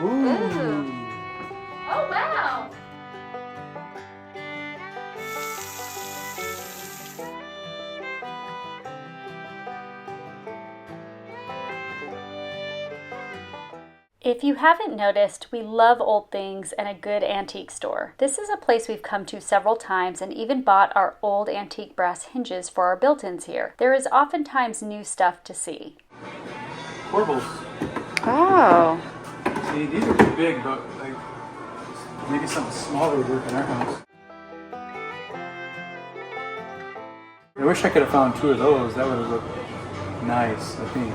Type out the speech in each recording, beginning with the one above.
Ooh. Oh, wow. If you haven't noticed, we love old things and a good antique store. This is a place we've come to several times and even bought our old antique brass hinges for our built-ins here. There is oftentimes new stuff to see. Corbels. Oh. See, these are too big, but like maybe something smaller would work in our house. I wish I could have found 2 of those. That would have looked nice, I think.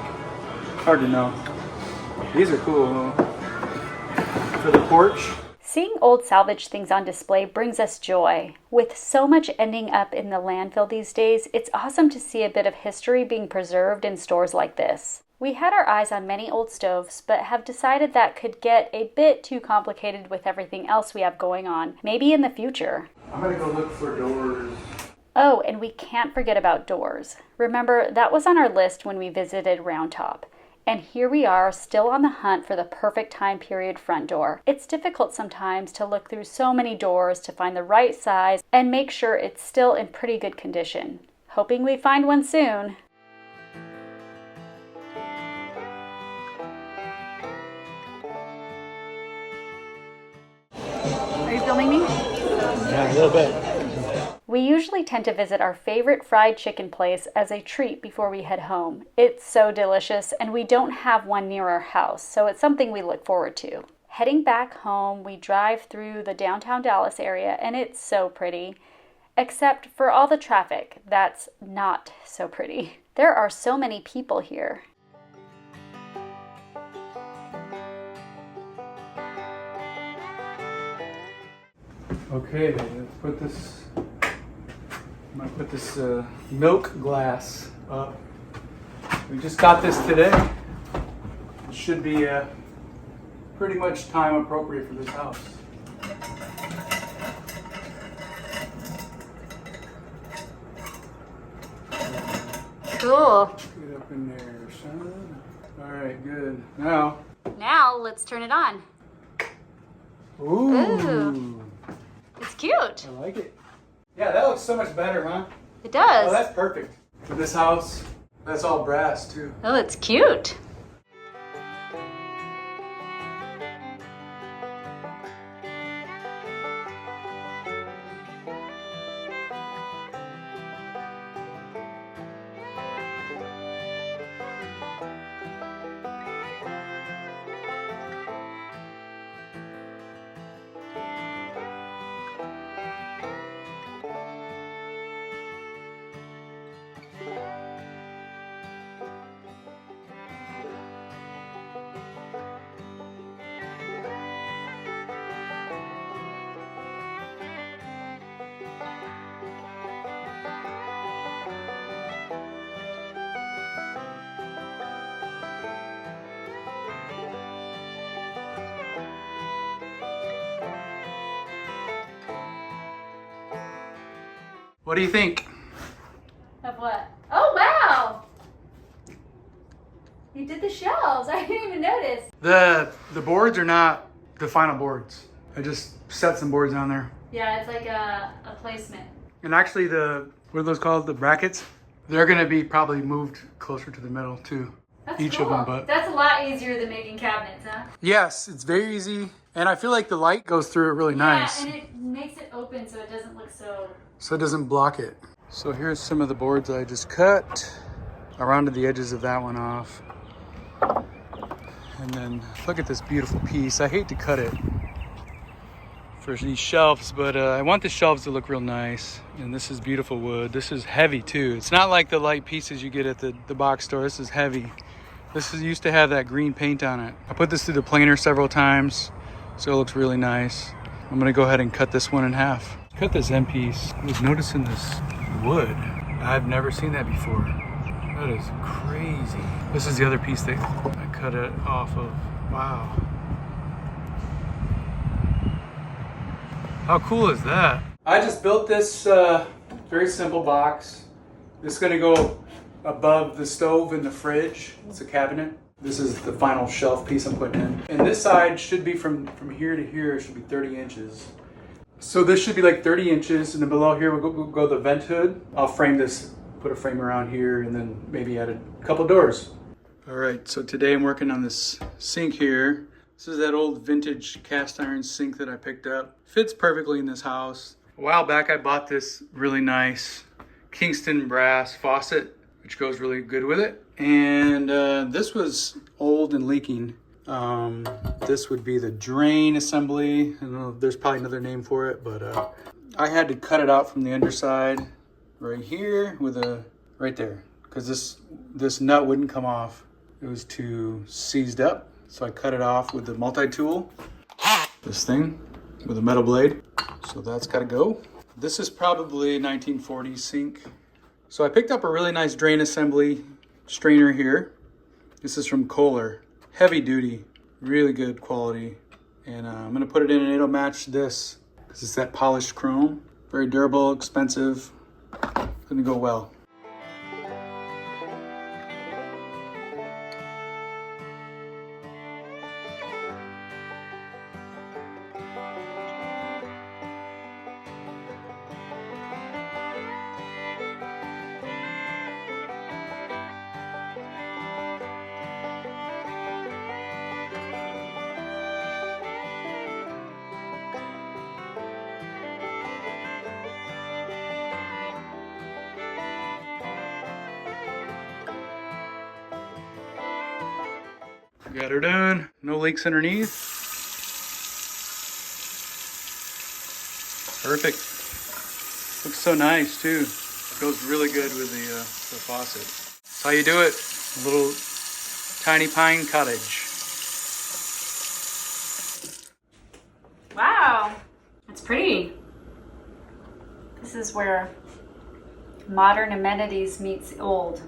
Hard to know. These are cool for the porch. Seeing old salvage things on display brings us joy. With so much ending up in the landfill these days, it's awesome to see a bit of history being preserved in stores like this. We had our eyes on many old stoves, but have decided that could get a bit too complicated with everything else we have going on. Maybe in the future. I'm gonna go look for doors. Oh, and we can't forget about doors. Remember, that was on our list when we visited Round Top. And here we are, still on the hunt for the perfect time period front door. It's difficult sometimes to look through so many doors to find the right size and make sure it's still in pretty good condition. Hoping we find one soon. Are you filming me? Yeah, a little bit. We usually tend to visit our favorite fried chicken place as a treat before we head home. It's so delicious, and we don't have one near our house, so it's something we look forward to. Heading back home, we drive through the downtown Dallas area, and it's so pretty. Except for all the traffic, that's not so pretty. There are so many people here. Okay, let's put this. I'm gonna put this milk glass up. We just got this today. It should be pretty much time appropriate for this house. Cool. Get up in there, son. All right, good. Now Let's turn it on. Ooh. Ooh. It's cute. I like it. Yeah, that looks so much better, huh? It does. Oh, that's perfect. For this house, that's all brass too. Oh, it's cute. What do you think? Of what? Oh, wow! You did the shelves. I didn't even notice. The boards are not the final boards. I just set some boards on there. Yeah, it's like a placement. And actually what are those called? The brackets? They're gonna be probably moved closer to the middle too. That's Each cool. of them, but That's a lot easier than making cabinets, huh? yes, it's very easy. And I feel like the light goes through it really nice. Yeah, and it makes it open so it doesn't look So it doesn't block it. So here's some of the boards I just cut. I rounded the edges of that one off. And then look at this beautiful piece. I hate to cut it for these shelves, but I want the shelves to look real nice. And this is beautiful wood. This is heavy too. It's not like the light pieces you get at the box store. This is heavy. This is used to have that green paint on it. I put this through the planer several times, so it looks really nice. I'm gonna go ahead and cut this one in half. Cut this end piece. I was noticing this wood. I've never seen that before. That is crazy. This is the other piece that I cut it off of. Wow. How cool is that? I just built this very simple box. It's gonna go above the stove and the fridge. It's a cabinet. This is the final shelf piece I'm putting in. And this side should be from here to here, it should be 30 inches. So this should be like 30 inches, and then below here we'll go the vent hood. I'll frame this, put a frame around here, and then maybe add a couple doors. All right, so today I'm working on this sink here. This is that old vintage cast iron sink that I picked up. Fits perfectly in this house. A while back I bought this really nice Kingston brass faucet, which goes really good with it. And this was old and leaking. This would be the drain assembly. I don't know, there's probably another name for it, but I had to cut it out from the underside right here with right there, because this nut wouldn't come off. It was too seized up. So I cut it off with the multi-tool, this thing with a metal blade. So that's gotta go. This is probably a 1940s sink. So I picked up a really nice drain assembly strainer here. This is from Kohler, heavy duty, really good quality. And I'm gonna put it in and it'll match this because it's that polished chrome. Very durable, expensive, gonna go well. Got her done. No leaks underneath. Perfect. Looks so nice too. Goes really good with the faucet. That's how you do it. A little tiny pine cottage. Wow, it's pretty. This is where modern amenities meets old.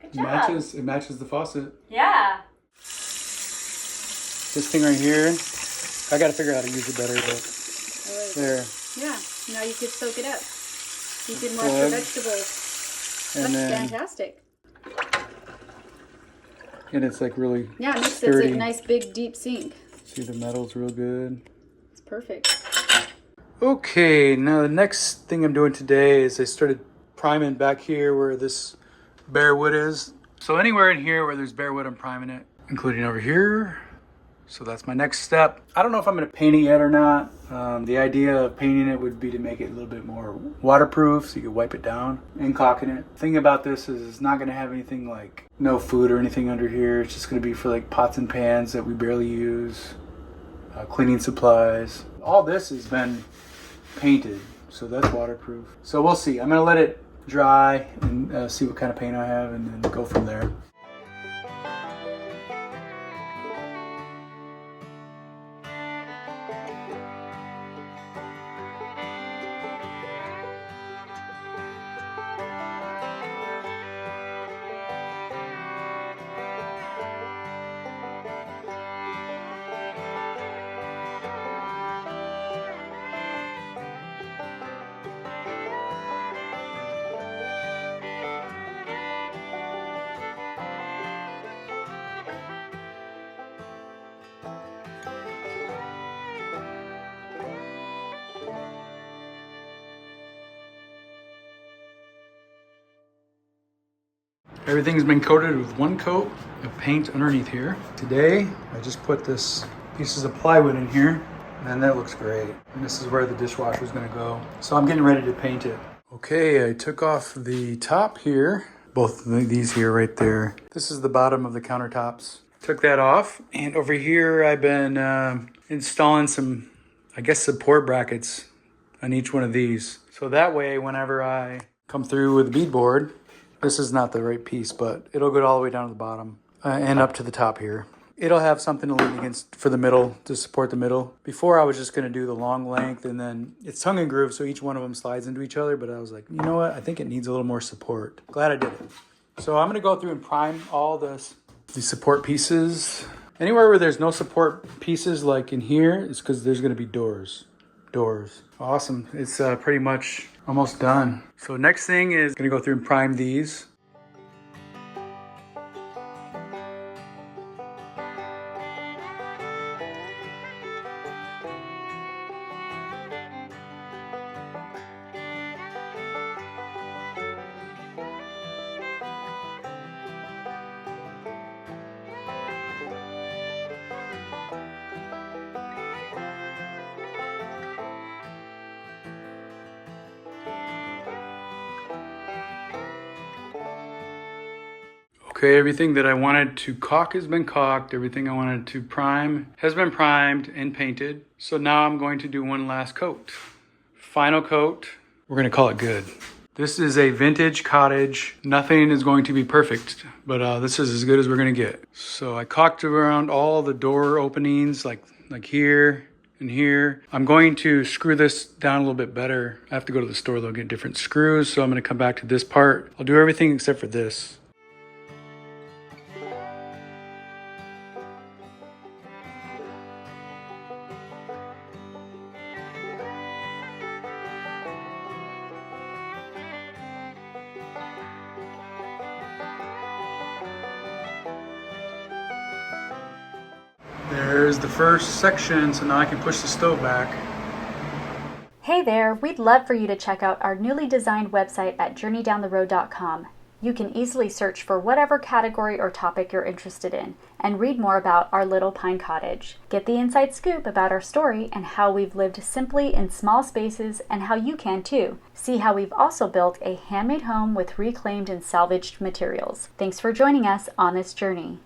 Good job. It matches the faucet. Yeah. This thing right here, I gotta figure out how to use it better, but there. Yeah, now you can soak it up. You can wash your vegetables. And That's then, fantastic. and it's like really Yeah, it makes sturdy. it a nice big deep sink. See, the metal's real good. It's perfect. Okay, now the next thing I'm doing today is I started priming back here where this bare wood is. So anywhere in here where there's bare wood, I'm priming it, including over here. So that's my next step. I don't know if I'm gonna paint it yet or not. The idea of painting it would be to make it a little bit more waterproof so you can wipe it down and caulking it. The thing about this is it's not gonna have anything like no food or anything under here. It's just gonna be for like pots and pans that we barely use, cleaning supplies. All this has been painted, so that's waterproof. So we'll see. I'm gonna let it dry and see what kind of paint I have and then go from there. Everything's been coated with one coat of paint underneath here. Today, I just put this pieces of plywood in here, and that looks great. And this is where the dishwasher is gonna go. So I'm getting ready to paint it. Okay, I took off the top here, both of these here right there. This is the bottom of the countertops. Took that off, and over here I've been installing some, I guess, support brackets on each one of these. So that way, whenever I come through with the beadboard, this is not the right piece, but it'll go all the way down to the bottom and up to the top here. It'll have something to lean against for the middle, to support the middle. Before I was just gonna do the long length, and then it's tongue and groove, so each one of them slides into each other, but I was like, you know what? I think it needs a little more support. Glad I did it. So I'm gonna go through and prime all these support pieces. Anywhere where there's no support pieces, like in here, it's because there's gonna be doors. Awesome, it's pretty much almost done. So next thing is gonna go through and prime these. Okay, everything that I wanted to caulk has been caulked. Everything I wanted to prime has been primed and painted. So now I'm going to do one last coat. Final coat. We're gonna call it good. This is a vintage cottage. Nothing is going to be perfect, but this is as good as we're gonna get. So I caulked around all the door openings, like here and here. I'm going to screw this down a little bit better. I have to go to the store though, get different screws. So I'm gonna come back to this part. I'll do everything except for this. There's the first section, so now I can push the stove back. Hey there, we'd love for you to check out our newly designed website at journeydowntheroad.com. You can easily search for whatever category or topic you're interested in and read more about our little pine cottage. Get the inside scoop about our story and how we've lived simply in small spaces and how you can too. See how we've also built a handmade home with reclaimed and salvaged materials. Thanks for joining us on this journey.